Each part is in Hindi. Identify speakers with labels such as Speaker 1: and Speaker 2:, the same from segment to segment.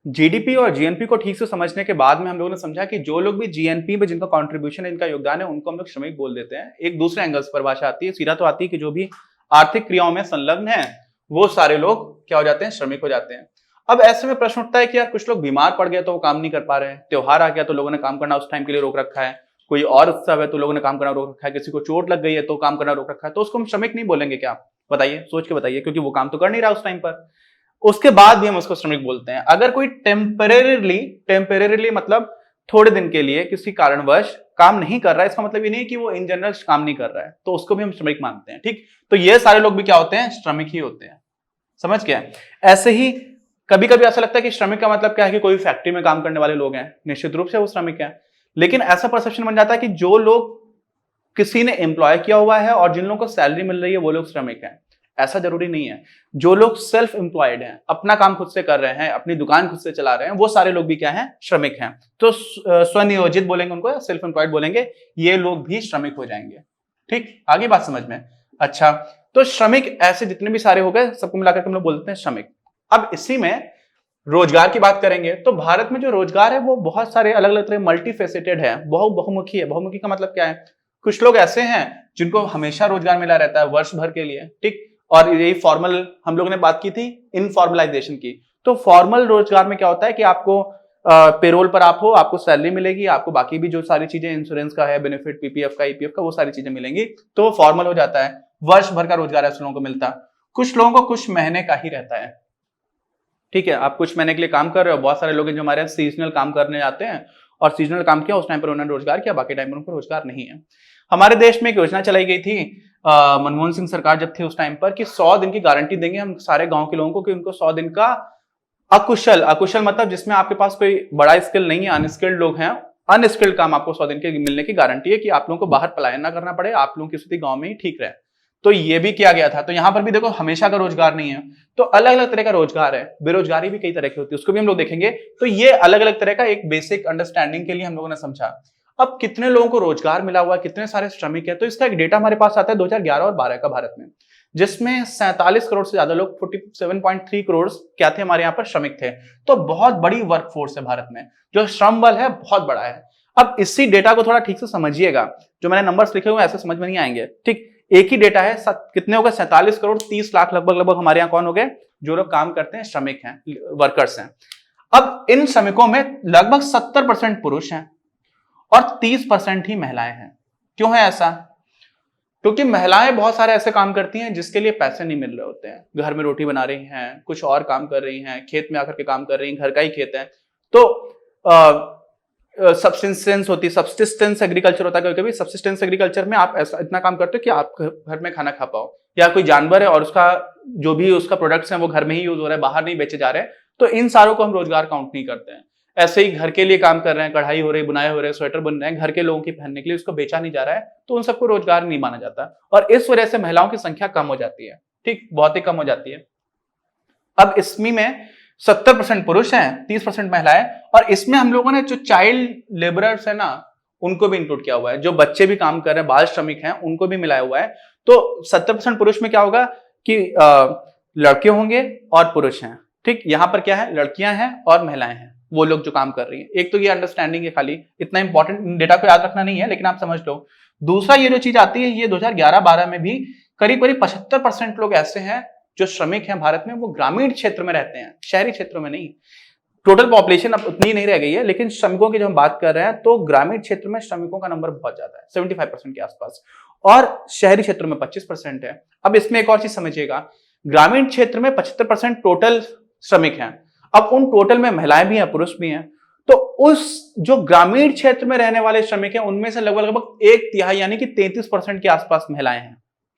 Speaker 1: जीडीपी और जीएनपी को ठीक से समझने के बाद में हम लोगों ने समझा कि जो लोग भी जीएनपी में जिनका कंट्रीब्यूशन है, इनका योगदान है, उनको हम लोग श्रमिक बोल देते हैं। एक दूसरे एंगल से परिभाषा आती है, सीधा तो आती है कि जो भी आर्थिक क्रियाओं में संलग्न है वो सारे लोग क्या हो जाते हैं, श्रमिक हो जाते हैं। अब ऐसे में प्रश्न उठता है कि यार कुछ लोग बीमार पड़ गए तो वो काम नहीं कर पा रहे हैं, त्योहार आ गया तो लोगों ने काम करना उस टाइम के लिए रोक रखा है, कोई और उत्सव है तो लोगों ने काम करना रोक रखा है, किसी को चोट लग गई है तो काम करना रोक रखा है, तो उसको हम श्रमिक नहीं बोलेंगे क्या? बताइए, सोच के बताइए, क्योंकि वो काम तो कर नहीं रहा उस टाइम पर। उसके बाद भी हम उसको श्रमिक बोलते हैं। अगर कोई टेम्परेरीली मतलब थोड़े दिन के लिए किसी कारणवश काम नहीं कर रहा है, इसका मतलब ये नहीं कि वो इन जनरल काम नहीं कर रहा है, तो उसको भी हम श्रमिक मानते हैं। ठीक, तो ये सारे लोग भी क्या होते हैं, श्रमिक ही होते हैं। समझ गया? ऐसे ही कभी कभी ऐसा लगता है कि श्रमिक का मतलब क्या है कि कोई फैक्ट्री में काम करने वाले लोग हैं, निश्चित रूप से वो श्रमिक हैं। लेकिन ऐसा परसेप्शन बन जाता है कि जो लोग किसी ने एम्प्लॉय किया हुआ है और जिन लोगों को सैलरी मिल रही है वो लोग श्रमिक हैं। ऐसा जरूरी नहीं है। जो लोग सेल्फ एम्प्लॉयड हैं, अपना काम खुद से कर रहे हैं, अपनी दुकान खुद से चला रहे हैं, वो सारे लोग भी क्या हैं, श्रमिक हैं। तो स्वनियोजित बोलेंगे उनको या सेल्फ एम्प्लॉयड बोलेंगे, ये लोग भी श्रमिक हो जाएंगे। ठीक, आगे बात समझ में? अच्छा, तो श्रमिक ऐसे जितने भी सारे हो गए, सबको मिलाकर हम लोग बोलते हैं श्रमिक। अब इसी में रोजगार की बात करेंगे तो भारत में जो रोजगार है वो बहुत सारे अलग अलग तरह मल्टी फेसेटेड है, बहुमुखी है। बहुमुखी का मतलब क्या है? कुछ लोग ऐसे हैं जिनको हमेशा रोजगार मिला रहता है वर्ष भर के लिए, ठीक, और यही फॉर्मल, हम लोगों ने बात की थी इनफॉर्मलाइजेशन की। तो फॉर्मल रोजगार में क्या होता है कि आपको पेरोल पर आप हो, आपको सैलरी मिलेगी, आपको बाकी भी जो सारी चीजें इंश्योरेंस का है, बेनिफिट, पीपीएफ का, ईपीएफ का, वो सारी चीजें मिलेंगी, तो वो फॉर्मल हो जाता है। वर्ष भर का रोजगार ऐसे लोगों को मिलता है। कुछ लोगों को कुछ महीने का ही रहता है। ठीक है, आप कुछ महीने के लिए काम कर रहे हो। बहुत सारे लोग हैं जो हमारे यहाँ सीजनल काम करने जाते हैं और सीजनल काम किया, उस टाइम पर उन्होंने रोजगार किया, बाकी टाइम पर उनको रोजगार नहीं है। हमारे देश में एक योजना चलाई गई थी मनमोहन सिंह सरकार जब थी उस टाइम पर, कि 100 दिन की गारंटी देंगे हम सारे गांव के लोगों को, कि उनको 100 दिन का अकुशल मतलब जिसमें आपके पास कोई बड़ा स्किल नहीं है, अनस्किल्ड लोग हैं, अनस्किल्ड काम आपको 100 दिन के मिलने की गारंटी है, कि आप लोगों को बाहर पलायन ना करना पड़े, आप लोगों की स्थिति गांव में ही ठीक रहे। तो ये भी किया गया था। तो यहां पर भी देखो, हमेशा का रोजगार नहीं है, तो अलग अलग तरह का रोजगार है। बेरोजगारी भी कई तरह की होती है, उसको भी हम लोग देखेंगे। तो ये अलग अलग तरह का एक बेसिक अंडरस्टैंडिंग के लिए हम लोगों ने समझा। अब कितने लोगों को रोजगार मिला हुआ है, कितने सारे श्रमिक है, तो इसका एक डेटा हमारे पास आता है 2011 और 12 का भारत में, जिसमें 47 करोड़ से ज्यादा लोग, 47.3 करोड़ क्या थे, हमारे यहाँ पर श्रमिक थे। तो बहुत बड़ी वर्कफोर्स है भारत में, जो श्रम बल है बहुत बड़ा है। अब इसी डेटा को थोड़ा ठीक से समझिएगा, जो मैंने नंबर्स लिखे हुए ऐसे समझ में नहीं आएंगे। ठीक, एक ही डेटा है, कितने हो गए, 47 करोड़ 30 लाख लगभग हमारे यहाँ कौन हो गए, जो लोग काम करते हैं, श्रमिक हैं, वर्कर्स हैं। अब इन श्रमिकों में लगभग 70% पुरुष हैं और 30% ही महिलाएं हैं। क्यों है ऐसा? क्योंकि महिलाएं बहुत सारे ऐसे काम करती हैं जिसके लिए पैसे नहीं मिल रहे होते हैं। घर में रोटी बना रही हैं, कुछ और काम कर रही हैं, खेत में आकर के काम कर रही हैं, घर का ही खेत है, तो सब्सिस्टेंस एग्रीकल्चर होता है। कभी कभी सब्सिस्टेंस एग्रीकल्चर में आप ऐसा इतना काम करते हो कि आप घर में खाना खा पाओ, या कोई जानवर है और उसका जो भी उसका प्रोडक्ट्स हैं वो घर में ही यूज हो रहा है, बाहर नहीं बेचे जा रहे हैं, तो इन सारों को हम रोजगार काउंट नहीं करते हैं। ऐसे ही घर के लिए काम कर रहे हैं, कढ़ाई हो रही, बुनाई हो रही है, स्वेटर बन रहे हैं घर के लोगों की पहनने के लिए, उसको बेचा नहीं जा रहा है, तो उन सबको रोजगार नहीं माना जाता, और इस वजह से महिलाओं की संख्या कम हो जाती है। ठीक, बहुत ही कम हो जाती है। अब इसमें 70% पुरुष हैं, 30% महिलाएं, और इसमें हम लोगों ने जो चाइल्ड लेबरर्स है ना, उनको भी इंक्लूड किया हुआ है। जो बच्चे भी काम कर रहे हैं, बाल श्रमिक हैं, उनको भी मिलाया हुआ है। तो 70% पुरुष में क्या होगा कि लड़के होंगे और पुरुष हैं। ठीक, यहां पर क्या है, लड़कियां हैं और महिलाएं हैं, वो लोग जो काम कर रही हैं। एक तो ये अंडरस्टैंडिंग है, खाली इतना इंपॉर्टेंट डेटा को याद रखना नहीं है, लेकिन आप समझ लो। दूसरा, ये जो चीज आती है, ये 2011-12 में भी करीब 75% लोग ऐसे हैं जो श्रमिक हैं भारत में, वो ग्रामीण क्षेत्र में रहते हैं, शहरी क्षेत्रों में नहीं। टोटल पॉपुलेशन अब उतनी नहीं रह गई है, लेकिन श्रमिकों की जब हम बात कर रहे हैं तो ग्रामीण क्षेत्र में श्रमिकों का नंबर बहुत ज्यादा है, 75% के आसपास, और शहरी क्षेत्रों में 25% है। अब इसमें एक और चीज समझिएगा, ग्रामीण क्षेत्र में 75% टोटल श्रमिक हैं। अब उन टोटल में महिलाएं भी हैं, पुरुष भी हैं, तो उस जो ग्रामीण क्षेत्र में रहने वाले श्रमिक हैं, उनमें से लगभग 1/3 यानी कि 33% के आसपास महिलाएं हैं।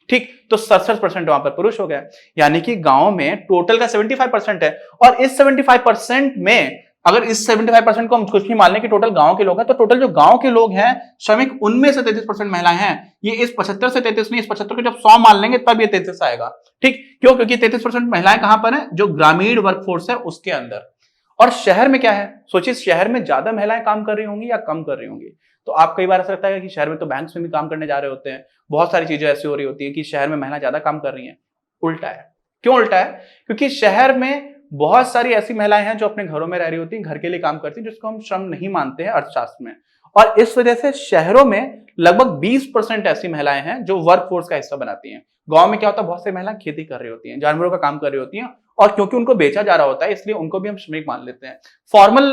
Speaker 1: ठीक, तो 67% वहां पर पुरुष हो गया, यानी कि गांव में टोटल का 75% है, और इस 75% में अगर इस 75% को हम कुछ नहीं मान लें कि टोटल गांव के लोग हैं, तो टोटल जो गांव के लोग हैं श्रमिक, उनमें से 33% महिलाएं हैं। ये इस 75 से 33 नहीं, इस 75 को जब 100 मान लेंगे तब ये 33 आएगा। ठीक, क्यों? क्योंकि 33% महिलाएं कहां पर है, जो ग्रामीण वर्कफोर्स है उसके अंदर। और शहर में क्या है, सोचिए, शहर में ज्यादा महिलाएं काम कर रही होंगी या कम कर रही होंगी? तो आप कई बार ऐसा लगता है कि शहर में तो बैंक्स में भी काम करने जा रहे होते हैं, बहुत सारी चीजें ऐसी हो रही होती है कि शहर में महिला ज्यादा काम कर रही हैं। उल्टा है। क्यों उल्टा है? क्योंकि शहर में बहुत सारी ऐसी महिलाएं हैं जो अपने घरों में रह रही होती हैं, घर के लिए काम करती हैं, जिसको हम श्रम नहीं मानते हैं अर्थशास्त्र में। और इस वजह से शहरों में लगभग 20% ऐसी महिलाएं हैं जो वर्क फोर्स का हिस्सा बनाती हैं। गांव में क्या होता है, बहुत सारी महिलाएं खेती कर रही होती हैं, जानवरों का काम कर रही होती हैं, और क्योंकि उनको बेचा जा रहा होता है इसलिए उनको भी हम श्रमिक मान लेते हैं। फॉर्मल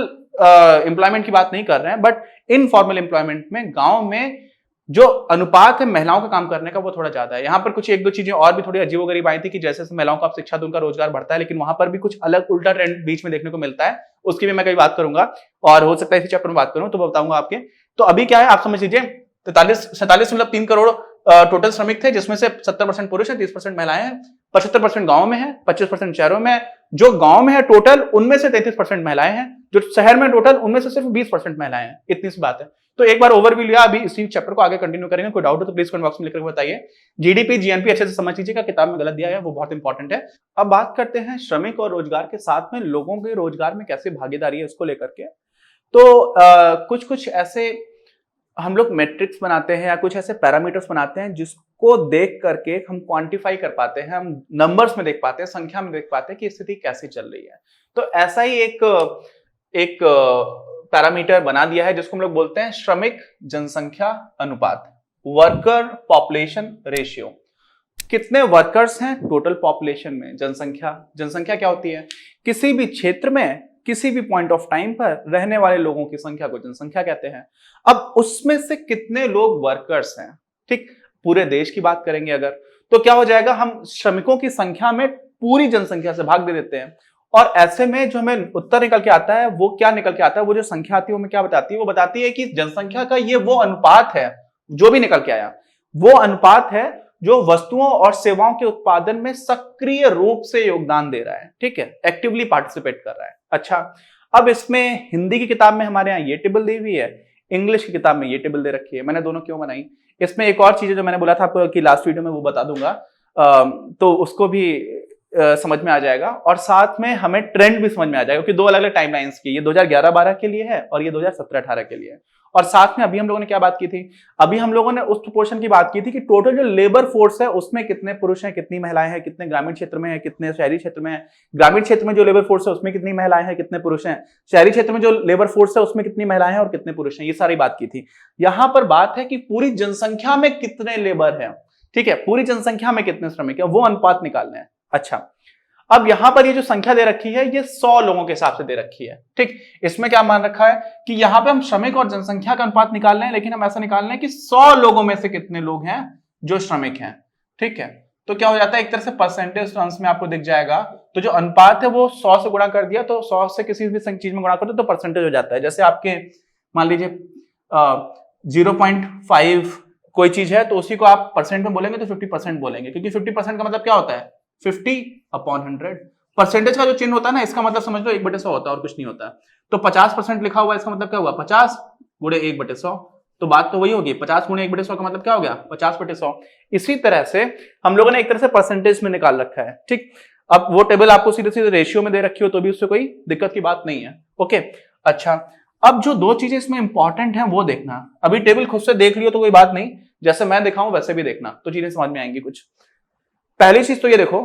Speaker 1: एम्प्लॉयमेंट की बात नहीं कर रहे हैं, बट इनफॉर्मल एम्प्लॉयमेंट में गांव में जो अनुपात है महिलाओं का काम करने का वो थोड़ा ज्यादा है। यहाँ पर कुछ एक दो चीजें और भी थोड़ी अजीबोगरीब आई थी कि जैसे महिलाओं को आप शिक्षा दो उनका रोजगार बढ़ता है, लेकिन वहां पर भी कुछ अलग उल्टा ट्रेंड बीच में देखने को मिलता है, उसकी भी मैं कई बात करूंगा, और हो सकता है इसी चैप्टर में बात करूं तो बताऊंगा आपके। तो अभी क्या है आप समझ लीजिए, 47.3 करोड़ टोटल श्रमिक थे, जिसमें से 70% पुरुष है, 30% महिलाएं हैं, 75% गांव में है, 25% शहरों में है। जो गांव में है टोटल उनमें से 33% महिलाएं हैं, जो शहर में टोटल उनमें से सिर्फ 20% महिलाएं हैं। इतनी सी बात है। तो एक बार ओवरव्यू लिया, अभी इसी चैप्टर को आगे कंटिन्यू करेंगे। कोई डाउट हो तो प्लीज कमेंट बॉक्स में लिखकर बताइए। जीडीपी जीएनपी अच्छे से समझ लीजिएगा, किताब में गलत दिया है वो बहुत इंपॉर्टेंट है। अब बात करते हैं श्रमिक और रोजगार के साथ में लोगों के रोजगार में कैसे भागीदारी है उसको लेकर के। तो कुछ कुछ ऐसे हम लोग मैट्रिक्स बनाते हैं या कुछ ऐसे पैरामीटर्स बनाते हैं जिसको देख करके हम क्वांटिफाई कर पाते हैं, हम नंबर्स में देख पाते हैं, संख्या में देख पाते हैं कि स्थिति कैसे चल रही है। तो ऐसा ही एक पैरामीटर बना दिया है जिसको हम लोग बोलते हैं श्रमिक जनसंख्या अनुपात, वर्कर पॉपुलेशन रेशियो। कितने वर्कर्स हैं टोटल पॉपुलेशन में? जनसंख्या क्या होती है? किसी भी क्षेत्र में किसी भी पॉइंट ऑफ टाइम पर रहने वाले लोगों की संख्या को जनसंख्या कहते हैं। अब उसमें से कितने लोग वर्कर्स हैं, ठीक, पूरे देश की बात करेंगे अगर, तो क्या हो जाएगा, हम श्रमिकों की संख्या में पूरी जनसंख्या से भाग दे देते हैं। और ऐसे में जो हमें उत्तर निकल के आता है वो क्या निकल के आता है, वो जो संख्या आती है वो हमें क्या बताती है, वो बताती है कि जनसंख्या का ये वो अनुपात है, जो भी निकल के आया वो अनुपात है जो वस्तुओं और सेवाओं के उत्पादन में सक्रिय रूप से योगदान दे रहा है, ठीक है, एक्टिवली पार्टिसिपेट कर रहा है। अच्छा, अब इसमें हिंदी की किताब में हमारे यहाँ ये टेबल दी हुई है, इंग्लिश की किताब में ये टेबल दे रखी है। मैंने दोनों क्यों बनाई, इसमें एक और चीज है जो मैंने बोला था आपको कि लास्ट वीडियो में वो बता दूंगा, तो उसको भी समझ में आ जाएगा, और साथ में हमें ट्रेंड भी समझ में आ जाएगा, क्योंकि दो अलग अलग टाइमलाइंस की, ये 2011-12 के लिए है और ये 2017-18 के लिए है। और साथ में अभी हम लोगों ने क्या बात की थी, अभी हम लोगों ने उस प्रोपोर्शन की बात की थी कि टोटल जो लेबर फोर्स है उसमें कितने पुरुष हैं, कितनी महिलाएं हैं, कितने ग्रामीण क्षेत्र में है, कितने शहरी क्षेत्र में है, ग्रामीण क्षेत्र में जो लेबर फोर्स है उसमें कितनी महिलाएं हैं, कितने पुरुष हैं, शहरी क्षेत्र में जो लेबर फोर्स है उसमें कितनी महिलाएं हैं और कितने पुरुष हैं, ये सारी बात की थी। यहां पर बात है कि पूरी जनसंख्या में कितने लेबर है, ठीक है, पूरी जनसंख्या में कितने श्रमिक है, वो अनुपात निकालने हैं। अच्छा, अब यहां पर ये जो संख्या दे रखी है ये 100 लोगों के हिसाब से दे रखी है, ठीक। इसमें क्या मान रखा है कि यहां पे हम श्रमिक और जनसंख्या का अनुपात निकाल रहे हैं, लेकिन हम ऐसा निकाल रहे हैं कि 100 लोगों में से कितने लोग हैं जो श्रमिक हैं, ठीक है। तो क्या हो जाता है, एक तरह से परसेंटेज टर्म्स में आपको दिख जाएगा। तो जो अनुपात है वो 100 से गुणा कर दिया, तो 100 से किसी भी चीज में गुणा कर दो तो परसेंटेज हो जाता है। जैसे आपके मान लीजिए 0.5 कोई चीज है तो उसी को आप परसेंट में बोलेंगे तो 50% बोलेंगे, क्योंकि 50% का मतलब क्या होता है, 50/100। परसेंटेज का जो चिन्ह होता है ना, इसका मतलब समझ लो 1/100 होता है और कुछ नहीं होता। तो 50% लिखा हुआ है, इसका मतलब क्या हुआ, 50 गुणे 1/100। तो बात तो वही होगी, 50 गुणे 1/100 का मतलब क्या हो गया, 50/100। इसी तरह से हम लोगों ने एक तरह से परसेंटेज में निकाल रखा है, ठीक। अब वो टेबल आपको सीधे सीधे रेशियो में दे रखी हो तो भी उससे कोई दिक्कत की बात नहीं है, ओके। अच्छा, अब जो दो चीजें इसमें इंपॉर्टेंट है वो देखना। अभी टेबल खुद से देख लियो तो कोई बात नहीं, जैसे मैं दिखाऊं वैसे भी देखना तो चीजें समझ में आएंगी कुछ। पहली चीज तो ये देखो,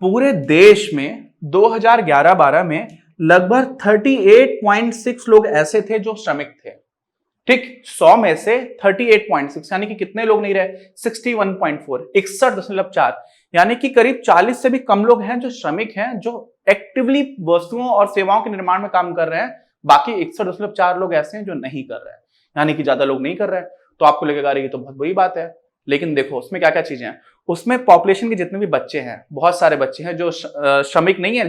Speaker 1: पूरे देश में 2011-12 में लगभग 38.6 लोग ऐसे थे जो श्रमिक थे, ठीक। 100 में से 38.6 यानी कि कितने लोग नहीं रहे, 61.4, 61.4, यानी कि करीब 40 से भी कम लोग हैं जो श्रमिक हैं, जो एक्टिवली वस्तुओं और सेवाओं के निर्माण में काम कर रहे हैं। बाकी 61.4 लोग ऐसे हैं जो नहीं कर रहे हैं, यानी कि ज्यादा लोग नहीं कर रहे हैं। तो आपको लगेगा अरे ये तो बहुत बुरी बात है, लेकिन देखो उसमें क्या क्या चीजें हैं। उसमें पॉपुलेशन के जितने भी बच्चे हैं, बहुत सारे बच्चे हैं जो श्रमिक नहीं है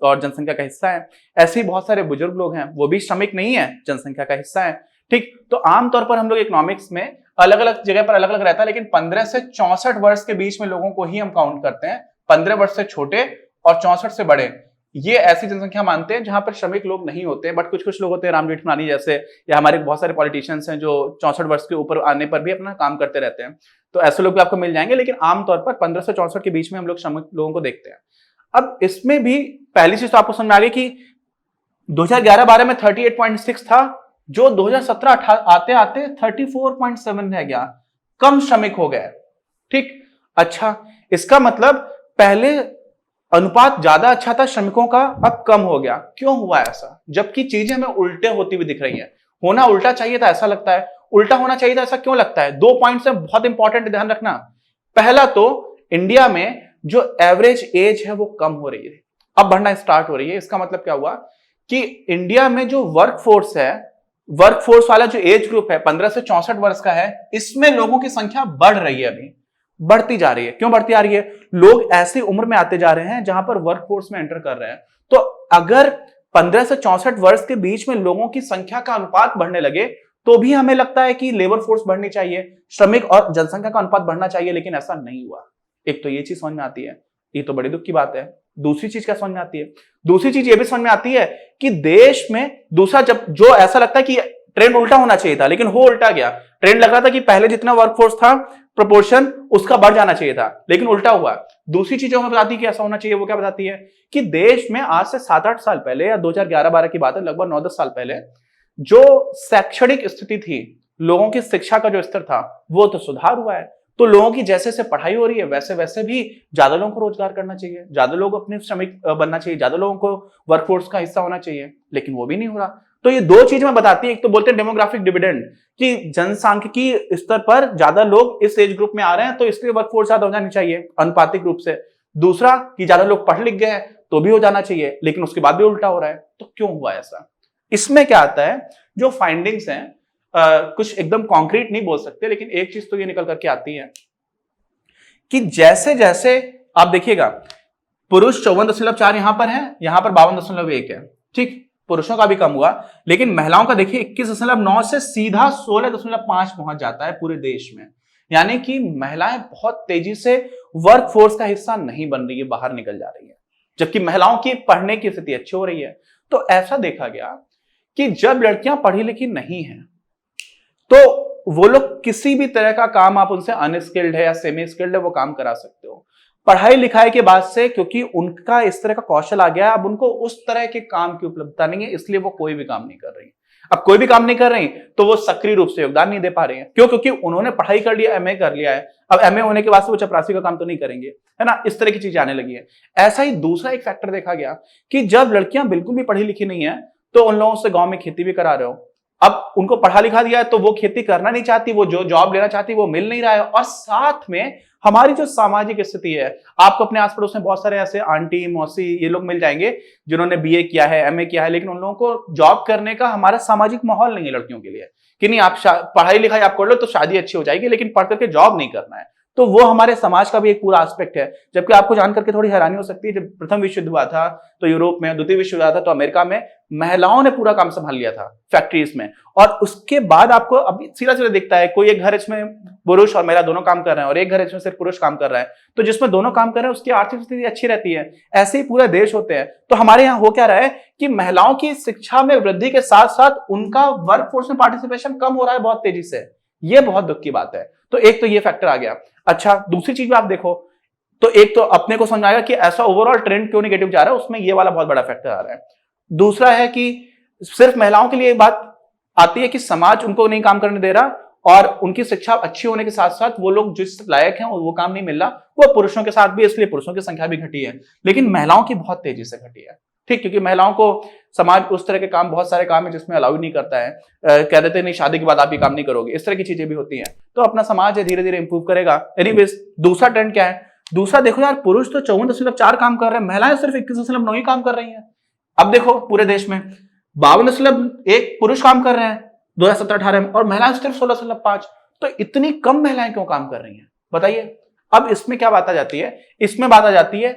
Speaker 1: और जनसंख्या का हिस्सा है। ऐसे ही बहुत सारे बुजुर्ग लोग हैं, वो भी श्रमिक नहीं है, जनसंख्या का हिस्सा है, ठीक। तो आमतौर पर हम लोग इकोनॉमिक्स में अलग अलग जगह पर अलग अलग रहता है, लेकिन 15 से 64 वर्ष के बीच में लोगों को ही हम काउंट करते हैं। 15 वर्ष से छोटे और 64 से बड़े, ये ऐसी जनसंख्या मानते हैं जहां पर श्रमिक लोग नहीं होते, बट कुछ कुछ लोग होते हैं, राम जेठमलानी जैसे, या हमारे बहुत सारे पॉलिटिशियंस हैं जो 64 वर्ष के ऊपर आने पर भी अपना काम करते रहते हैं। तो ऐसे लोग भी आपको मिल जाएंगे, लेकिन आमतौर पर 15 से 64 के बीच में हम लोग श्रमिक लोगों को देखते हैं। अब इसमें भी पहली चीज तो आपको समझ में आ गई कि 2011-12 में 38.6 था, जो 2017 आते आते 34.7 रह गया, कम श्रमिक हो गए। ठीक, अच्छा, इसका मतलब पहले अनुपात ज्यादा अच्छा था श्रमिकों का, अब कम हो गया। क्यों हुआ ऐसा, जबकि चीजें हमें उल्टे होती हुई दिख रही हैं? होना उल्टा चाहिए था ऐसा लगता है, उल्टा होना चाहिए था ऐसा क्यों लगता है? 2 पॉइंट्स है बहुत इंपॉर्टेंट, ध्यान रखना। पहला तो इंडिया में जो एवरेज एज है वो कम हो रही है, अब बढ़ना स्टार्ट हो रही है। इसका मतलब क्या हुआ कि इंडिया में जो वर्कफोर्स है, वर्कफोर्स वाला जो एज ग्रुप है 15 से 64 वर्ष का है, इसमें लोगों की संख्या बढ़ रही है, अभी बढ़ती जा रही है। क्यों बढ़ती आ रही है? लोग ऐसी उम्र में आते जा रहे हैं जहां पर वर्कफोर्स में एंटर कर रहे हैं। तो अगर 15 से 64 वर्ष के बीच में लोगों की संख्या का अनुपात बढ़ने लगे तो भी हमें लगता है कि लेबर फोर्स बढ़नी चाहिए, श्रमिक और जनसंख्या का अनुपात बढ़ना चाहिए, लेकिन ऐसा नहीं हुआ। एक तो ये चीज समझ में आती है, ये तो बड़ी दुख की बात है। दूसरी चीज क्या समझ में आती है? दूसरी चीज ये भी समझ में आती है कि देश में दूसरा, जब जो ऐसा लगता है कि ट्रेंड उल्टा होना चाहिए था, लेकिन हो उल्टा गया। ट्रेंड लग रहा था कि पहले जितना वर्कफोर्स था प्रोपोर्शन उसका बढ़ जाना चाहिए था, लेकिन उल्टा हुआ। दूसरी चीज जो हमें बताती है कि ऐसा होना चाहिए, वो क्या बताती है कि देश में आज से 7-8 साल पहले, या 2011-12 की बात है, लगभग 9-10 साल पहले जो शैक्षणिक स्थिति थी, लोगों की शिक्षा का जो स्तर था, वो तो सुधार हुआ है। तो लोगों की जैसे जैसे पढ़ाई हो रही है वैसे वैसे भी ज्यादा लोगों को रोजगार करना चाहिए, ज्यादा लोग अपने श्रमिक बनना चाहिए, ज्यादा लोगों को वर्कफोर्स का हिस्सा होना चाहिए, लेकिन वो भी नहीं हो रहा। तो ये दो चीज में बताती है, एक तो बोलते हैं डेमोग्राफिक डिविडेंड कि जनसांख्यिकी स्तर पर ज्यादा लोग इस एज ग्रुप में आ रहे हैं, तो इसलिए वर्कफोर्स ज्यादा हो जानी चाहिए अनुपातिक रूप से। दूसरा कि ज्यादा लोग पढ़ लिख गए हैं तो भी हो जाना चाहिए, लेकिन उसके बाद भी उल्टा हो रहा है। तो क्यों हुआ ऐसा? इसमें क्या आता है, जो फाइंडिंग्स हैं, कुछ एकदम कॉन्क्रीट नहीं बोल सकते, लेकिन एक चीज तो ये निकल करके आती है कि जैसे जैसे आप देखिएगा, पुरुष 54.4 यहां पर है, यहां पर 52.1 है। ठीक, पुरुषों का भी कम हुआ, लेकिन महिलाओं का देखिए 21.9 से सीधा 16.5 पहुंच जाता है पूरे देश में। यानी कि महिलाएं बहुत तेजी से वर्कफोर्स का हिस्सा नहीं बन रही है, बाहर निकल जा रही है, जबकि महिलाओं की पढ़ने की स्थिति अच्छी हो रही है। तो ऐसा देखा गया कि जब लड़कियां पढ़ी लिखी नहीं है तो वो लोग किसी भी तरह का काम, आप उनसे अनस्किल्ड है या सेमी स्किल्ड है, वो काम करा सकते हो। पढ़ाई लिखाई के बाद से क्योंकि उनका इस तरह का कौशल आ गया, अब उनको उस तरह के काम की उपलब्धता नहीं है, इसलिए वो कोई भी काम नहीं कर रही। अब कोई भी काम नहीं कर रही तो वो सक्रिय रूप से योगदान नहीं दे पा रही है। क्यों? क्योंकि उन्होंने पढ़ाई कर लिया, एमए कर लिया है, अब एमए होने के बाद से वो चपरासी का काम तो नहीं करेंगे, है ना? इस तरह की चीजें आने लगी है। ऐसा ही दूसरा एक फैक्टर देखा गया कि जब लड़कियां बिल्कुल भी पढ़ी लिखी नहीं है तो उन लोगों से गांव में खेती भी करा रहे हो। अब उनको पढ़ा लिखा दिया है तो वो खेती करना नहीं चाहती, वो जो जॉब लेना चाहती वो मिल नहीं रहा है। और साथ में हमारी जो सामाजिक स्थिति है, आपको अपने आस पड़ोस में बहुत सारे ऐसे आंटी मौसी ये लोग मिल जाएंगे जिन्होंने बीए किया है, एमए किया है, लेकिन उन लोगों को जॉब करने का हमारा सामाजिक माहौल नहीं है लड़कियों के लिए कि नहीं आप पढ़ाई लिखाई आप कर लो तो शादी अच्छी हो जाएगी, लेकिन पढ़ करके जॉब नहीं करना है। तो वो हमारे समाज का भी एक पूरा एस्पेक्ट है। जबकि आपको जान करके थोड़ी हैरानी हो सकती है, जब प्रथम विश्व युद्ध हुआ था तो यूरोप में, द्वितीय विश्व युद्ध हुआ था तो अमेरिका में महिलाओं ने पूरा काम संभाल लिया था फैक्ट्रीज में। और उसके बाद आपको अभी सीधा सीधा दिखता है, कोई एक घर इसमें पुरुष और महिला दोनों काम कर रहे हैं और एक घर इसमें सिर्फ पुरुष काम कर रहा है, तो जिसमें दोनों काम कर रहे हैं उसकी आर्थिक स्थिति अच्छी रहती है। ऐसे ही पूरे देश होते हैं। तो हमारे यहाँ हो क्या रहा है कि महिलाओं की शिक्षा में वृद्धि के साथ साथ उनका वर्कफोर्स में पार्टिसिपेशन कम हो रहा है बहुत तेजी से। ये बहुत दुख की बात है। तो एक तो ये फैक्टर आ गया। अच्छा, दूसरी चीज भी आप देखो तो एक तो अपने को समझ आएगा कि ऐसा ओवरऑल ट्रेंड क्यों नेगेटिव जा रहा है, उसमें ये वाला बहुत बड़ा फैक्टर आ रहा है। दूसरा है कि सिर्फ महिलाओं के लिए बात आती है कि समाज उनको नहीं काम करने दे रहा और उनकी शिक्षा अच्छी होने के साथ साथ वो लोग जिस लायक हैं वो काम नहीं मिल रहा, वो पुरुषों के साथ भी, इसलिए पुरुषों की संख्या भी घटी है, लेकिन महिलाओं की बहुत तेजी से घटी है। ठीक, क्योंकि महिलाओं को समाज उस तरह के काम, बहुत सारे काम है जिसमें अलाउ नहीं करता है, कह देते नहीं शादी के बाद आप ये काम नहीं करोगे, इस तरह की चीजें भी होती हैं। तो अपना समाज है धीरे धीरे इंप्रूव करेगा। एनीवेज, दूसरा ट्रेंड क्या है? दूसरा देखो यार, पुरुष तो 54.4 काम कर रहे हैं, महिलाएं सिर्फ 21.9 ही काम कर रही हैं। अब देखो पूरे देश में 52.1 पुरुष काम कर रहे हैं 2017-18 में और महिलाएं सिर्फ 16.5। तो इतनी कम महिलाएं क्यों काम कर रही हैं बताइए? अब इसमें क्या बात आ जाती है? इसमें बात आ जाती है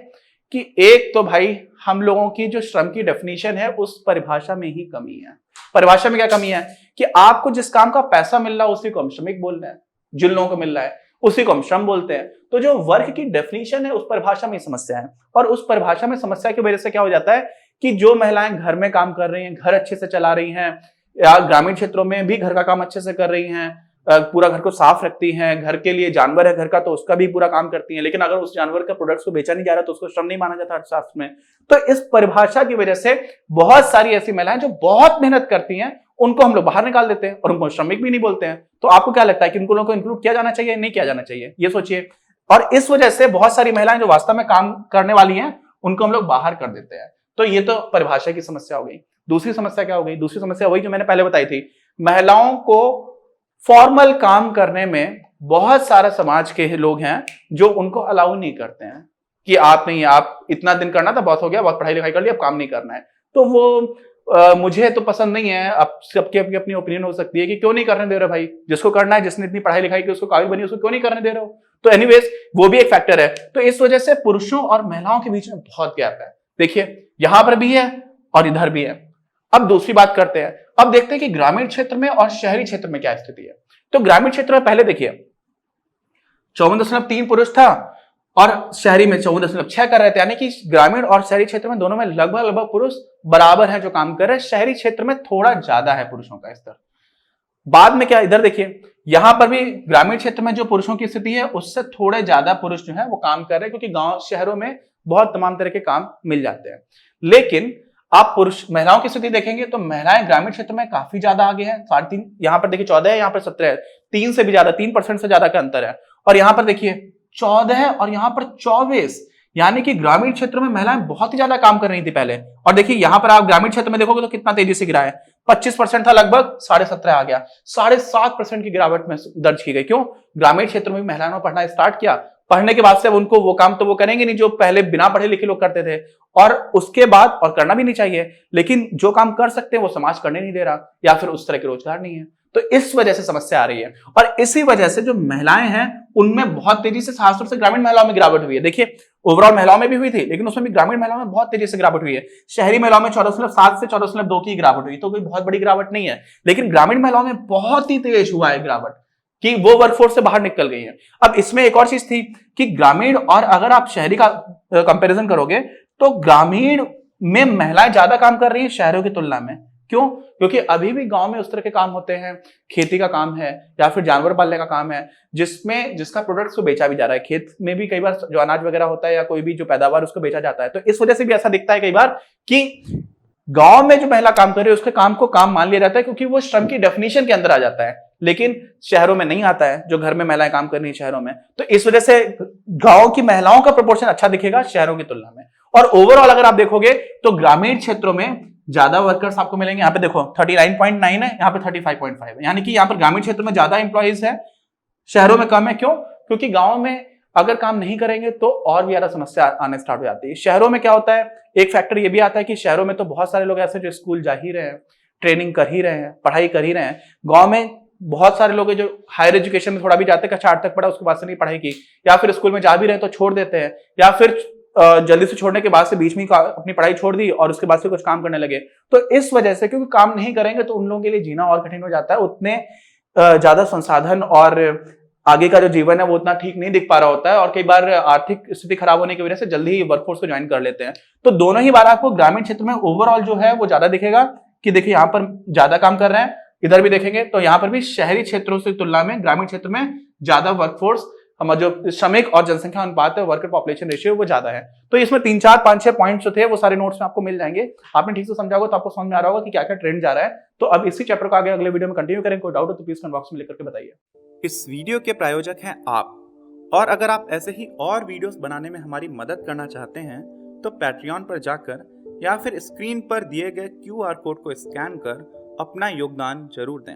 Speaker 1: कि एक तो भाई हम लोगों की जो श्रम की डेफिनेशन है उस परिभाषा में ही कमी है। परिभाषा में क्या कमी है कि आपको जिस काम का पैसा मिल रहा है उसी को हम श्रमिक बोल रहे हैं, जिन लोगों को मिल रहा है उसी को हम श्रम बोलते हैं। तो जो वर्क की डेफिनेशन है उस परिभाषा में समस्या है, और उस परिभाषा में समस्या की वजह से क्या हो जाता है कि जो महिलाएं घर में काम कर रही हैं, घर अच्छे से चला रही हैं, या ग्रामीण क्षेत्रों में भी घर का काम अच्छे से कर रही हैं, पूरा घर को साफ रखती हैं, घर के लिए जानवर है घर का तो उसका भी पूरा काम करती हैं, लेकिन अगर उस जानवर का प्रोडक्ट्स को बेचा नहीं जा रहा तो उसको श्रम नहीं माना जाता अर्थशास्त्र में। तो इस परिभाषा की वजह से बहुत सारी ऐसी महिलाएं जो बहुत मेहनत करती हैं उनको हम लोग बाहर निकाल देते हैं और उनको श्रमिक भी नहीं बोलते हैं। तो आपको क्या लगता है कि उनको लोगों को इंक्लूड किया जाना चाहिए, नहीं किया जाना चाहिए, ये सोचिए। और इस वजह से बहुत सारी महिलाएं जो वास्तव में काम करने वाली हैं उनको हम लोग बाहर कर देते हैं। तो ये तो परिभाषा की समस्या हो गई। दूसरी समस्या क्या हो गई? दूसरी समस्या वही जो मैंने पहले बताई थी, महिलाओं को फॉर्मल काम करने में बहुत सारा समाज के लोग हैं जो उनको अलाउ नहीं करते हैं कि आप नहीं, आप इतना दिन करना था, बहुत हो गया, बहुत पढ़ाई लिखाई कर ली, अब काम नहीं करना है। तो वो मुझे तो पसंद नहीं है। अब सबकी अपनी अपनी ओपिनियन हो सकती है कि क्यों नहीं करने दे रहे भाई, जिसको करना है, जिसने इतनी पढ़ाई लिखाई की, उसको काबिल बनी, उसको क्यों नहीं करने दे रहे हो। तो एनीवेज वो भी एक फैक्टर है। तो इस वजह से पुरुषों और महिलाओं के बीच में बहुत गैप है। देखिए यहां पर भी है और इधर भी है। अब दूसरी बात करते हैं, अब देखते हैं कि ग्रामीण क्षेत्र में और शहरी क्षेत्र में क्या स्थिति है। तो ग्रामीण क्षेत्र में पहले देखिए 54.3 पुरुष था और शहरी में 54.6 कर रहे थे, यानी कि ग्रामीण और शहरी क्षेत्र में दोनों में लगभग पुरुष बराबर हैं जो काम कर रहे हैं। शहरी क्षेत्र में थोड़ा ज्यादा है पुरुषों का स्तर। बाद में क्या, इधर देखिए यहां पर भी ग्रामीण क्षेत्र में जो पुरुषों की स्थिति है उससे थोड़े ज्यादा पुरुष जो है वो काम कर रहे हैं, क्योंकि गांव शहरों में बहुत तमाम तरह के काम मिल जाते हैं। लेकिन आप पुरुष महिलाओं की स्थिति देखेंगे तो महिलाएं ग्रामीण क्षेत्र में काफी ज्यादा आगे हैं। 3.5, यहाँ पर देखिए 14 है, यहाँ पर 17 है, 3 से भी ज्यादा, 3% से ज्यादा का अंतर है। और यहाँ पर देखिए 14 है और यहाँ पर 24, यानी कि ग्रामीण क्षेत्र में महिलाएं बहुत ही ज्यादा काम कर रही थी पहले। और देखिए यहाँ पर आप ग्रामीण क्षेत्र में देखोगे तो कितना तेजी से गिरा है, 25% था लगभग 17.5 आ गया, 7.5% की गिरावट में दर्ज की गई। क्यों? ग्रामीण क्षेत्र में महिलाओं ने पढ़ना स्टार्ट किया, पढ़ने के बाद से उनको वो काम तो वो करेंगे नहीं जो पहले बिना पढ़े लिखे लोग करते थे, और उसके बाद, और करना भी नहीं चाहिए, लेकिन जो काम कर सकते हैं वो समाज करने नहीं दे रहा, या फिर उस तरह के रोजगार नहीं है। तो इस वजह से समस्या आ रही है। और इसी वजह से जो महिलाएं हैं उनमें बहुत तेजी से, खासतौर से ग्रामीण महिलाओं में गिरावट हुई है। देखिए ओवरऑल महिलाओं में भी हुई थी, लेकिन उसमें भी ग्रामीण महिलाओं में बहुत तेजी से गिरावट हुई है। शहरी महिलाओं में 14.7 से 14.2 की गिरावट हुई, तो कोई बहुत बड़ी गिरावट नहीं है। लेकिन ग्रामीण महिलाओं में बहुत ही तेज हुआ है गिरावट, कि वो वर्कफोर्स से बाहर निकल गई है। अब इसमें एक और चीज थी कि ग्रामीण और अगर आप शहरी का कंपैरिजन करोगे तो ग्रामीण में महिलाएं ज्यादा काम कर रही हैं शहरों की तुलना में। क्यों? क्योंकि अभी भी गांव में उस तरह के काम होते हैं, खेती का काम है या फिर जानवर पालने का काम है, जिसका प्रोडक्ट्स को बेचा भी जा रहा है। खेत में भी कई बार जो अनाज वगैरह होता है या कोई भी जो पैदावार उसको बेचा जाता है। तो इस वजह से भी ऐसा दिखता है कई बार कि गांव में जो महिला काम कर रही है उसके काम को काम मान लिया जाता है, क्योंकि वो श्रम की डेफिनेशन के अंदर आ जाता है। लेकिन शहरों में नहीं आता है, जो घर में महिलाएं काम कर रही है शहरों में। तो इस वजह से गांव की महिलाओं का प्रोपोर्शन अच्छा दिखेगा शहरों की तुलना में। और ओवरऑल अगर आप देखोगे तो ग्रामीण क्षेत्रों में ज्यादा वर्कर्स आपको मिलेंगे। यहाँ पे देखो 39.9 है, यहाँ पे 35.5 है, यानी कि यहाँ पर ग्रामीण क्षेत्र में ज्यादा इंप्लॉइज है, शहरों में कम है। क्यों? क्योंकि गांव में अगर काम नहीं करेंगे तो और भी ज्यादा समस्या आने स्टार्ट हो जाती है। शहरों में क्या होता है, एक फैक्टर ये भी आता है कि शहरों में तो बहुत सारे लोग ऐसे जो स्कूल जा ही रहे हैं, ट्रेनिंग कर ही रहे हैं, पढ़ाई कर ही रहे हैं। गांव में बहुत सारे लोग जो हायर एजुकेशन में थोड़ा भी जाते हैं, कक्षा 8 तक पढ़ा उसके बाद से नहीं पढ़ाई की, या फिर स्कूल में जा भी रहे हैं तो छोड़ देते हैं, या फिर जल्दी से छोड़ने के बाद से बीच में अपनी पढ़ाई छोड़ दी और उसके बाद से कुछ काम करने लगे। तो इस वजह से, क्योंकि काम नहीं करेंगे तो उन लोगों के लिए जीना और कठिन हो जाता है, उतने ज्यादा संसाधन और आगे का जो जीवन है वो उतना ठीक नहीं दिख पा रहा होता है, और कई बार आर्थिक स्थिति खराब होने की वजह से जल्दी ही वर्कफोर्स को ज्वाइन कर लेते हैं। तो दोनों ही बार आपको ग्रामीण क्षेत्र में ओवरऑल जो है वो ज्यादा दिखेगा कि देखिए यहाँ पर ज्यादा काम कर रहे हैं। इधर भी देखेंगे तो यहाँ पर भी शहरी क्षेत्रों से तुलना में ग्रामीण क्षेत्र में ज्यादा वर्कफोर्स, हमारा जो श्रमिक और जनसंख्या अनुपात है, वर्कर पॉपुलेशन रेशियो, वो ज्यादा है। तो इसमें 3, 4, 5, 6 पॉइंट्स जो थे वो सारे नोट्स में आपको मिल जाएंगे। आपने ठीक से समझा होगा तो आपको समझ में आ रहा होगा कि क्या क्या ट्रेंड जा रहा है। तो अब इसी चैप्टर को आगे अगले वीडियो में कंटिन्यू करें। कोई डाउट हो तो प्लीज कमेंट बॉक्स में लिख करके बताइए।
Speaker 2: इस वीडियो के प्रायोजक हैं आप, और अगर आप ऐसे ही और वीडियोस बनाने में हमारी मदद करना चाहते हैं तो पैट्रियन पर जाकर या फिर स्क्रीन पर दिए गए QR कोड को स्कैन कर अपना योगदान जरूर दें।